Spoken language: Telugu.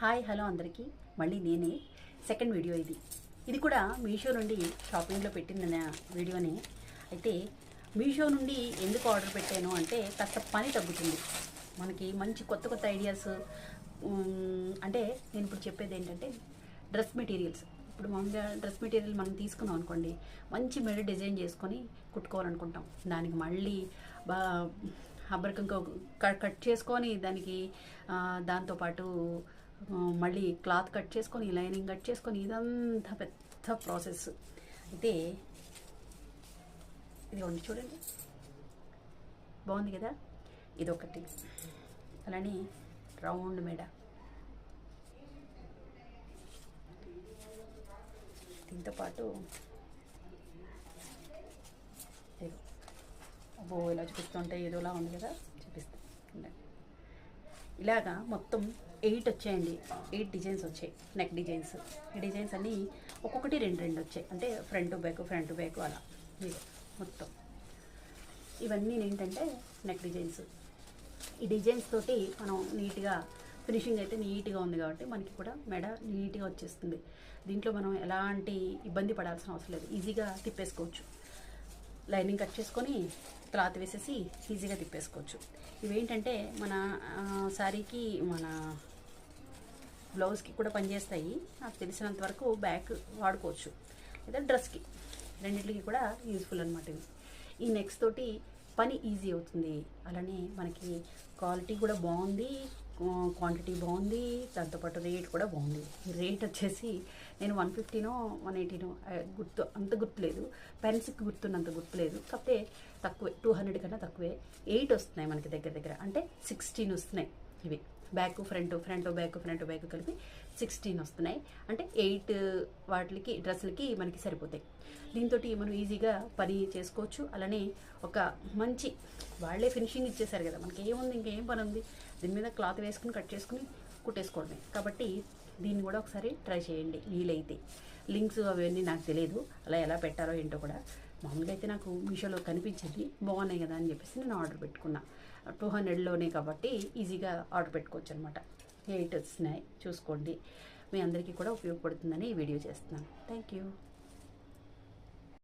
హాయ్ హలో అందరికీ మళ్ళీ నేనే సెకండ్ వీడియో ఇది కూడా మీషో నుండి షాపింగ్లో పెట్టిన వీడియోనే. అయితే మీషో నుండి ఎందుకు ఆర్డర్ పెట్టాను అంటే కాస్త పని తగ్గుతుంది, మనకి మంచి కొత్త కొత్త ఐడియాస్. అంటే నేను ఇప్పుడు చెప్పేది ఏంటంటే డ్రెస్ మెటీరియల్స్. ఇప్పుడు మామూలుగా డ్రెస్ మెటీరియల్ మనం తీసుకున్నాం అనుకోండి, మంచి మెడ డిజైన్ చేసుకొని కుట్టుకోవాలనుకుంటాం. దానికి మళ్ళీ హబ్బరికంగా కట్ చేసుకొని దానికి దాంతోపాటు మళ్ళీ క్లాత్ కట్ చేసుకొని లైనింగ్ కట్ చేసుకొని ఇదంతా పెద్ద ప్రాసెస్. అయితే ఇది ఉంది చూడండి, బాగుంది కదా. ఇదొకటి, అలానే రౌండ్ మెడ, దీంతోపాటు అబ్బో ఇలా చూపిస్తుంటే ఏదోలా ఉంది కదా, చూపిస్తాను. ఇలాగా మొత్తం 8 వచ్చాయండి, 8 డిజైన్స్ వచ్చాయి, నెక్ డిజైన్స్. ఈ డిజైన్స్ అన్నీ ఒక్కొక్కటి రెండు వచ్చాయి, అంటే ఫ్రంట్ బ్యాక్ అలా. ఇది మొత్తం ఇవన్నీ ఏంటంటే నెక్ డిజైన్స్. ఈ డిజైన్స్ తోటి మనం నీట్గా ఫినిషింగ్ అయితే నీట్గా ఉంది కాబట్టి మనకి కూడా మెడ నీట్గా వచ్చేస్తుంది. దీంట్లో మనం ఎలాంటి ఇబ్బంది పడాల్సిన అవసరం లేదు, ఈజీగా తిప్పేసుకోవచ్చు. లైనింగ్ కట్ చేసుకొని క్లాత్ వేసేసి ఈజీగా తిప్పేసుకోవచ్చు. ఇవేంటంటే మన శారీకి మన బ్లౌజ్కి కూడా పనిచేస్తాయి. నాకు తెలిసినంత వరకు బ్యాక్ వాడుకోవచ్చు, లేదా డ్రెస్కి, రెండింటికి కూడా యూజ్ఫుల్ అనమాట ఇవి. ఈ నెక్స్ట్ తోటి పని ఈజీ అవుతుంది, అలానే మనకి క్వాలిటీ కూడా బాగుంది, క్వాంటిటీ బాగుంది, దాంతోపాటు రేట్ కూడా బాగుంది. రేట్ వచ్చేసి నేను 150నో 180నో అంత గుర్తులేదు, పెన్సిల్కి గుర్తున్నంత గుర్తులేదు, కాకపోతే తక్కువే, 200 కన్నా తక్కువే. 8 వస్తున్నాయి మనకి దగ్గర, అంటే 16 వస్తున్నాయి. ఇవి బ్యాక్ ఫ్రంట్ బ్యాక్ కలిపి 16 వస్తున్నాయి, అంటే 8 వాటికి డ్రెస్సులకి మనకి సరిపోతాయి. దీంతో మనం ఈజీగా పని చేసుకోవచ్చు. అలానే ఒక మంచి వాళ్ళే ఫినిషింగ్ ఇచ్చేసారు కదా, మనకి ఏముంది, ఇంకేం పని ఉంది, దీని మీద క్లాత్ వేసుకుని కట్ చేసుకుని కుట్టేసుకోవడమే. కాబట్టి దీన్ని కూడా ఒకసారి ట్రై చేయండి వీలైతే. లింక్స్ అవన్నీ నాకు తెలియదు, అలా ఎలా పెట్టారో ఏంటో కూడా. మామూలుగా అయితే నాకు మీషోలో కనిపించింది, బాగున్నాయి కదా అని చెప్పేసి నేను ఆర్డర్ పెట్టుకున్నా. 200లోనే కాబట్టి ఈజీగా ఆర్డర్ పెట్టుకోవచ్చు అనమాట. 8 వచ్చినాయి, చూసుకోండి. మీ అందరికీ కూడా ఉపయోగపడుతుందని ఈ వీడియో చేస్తున్నాను. Thank you.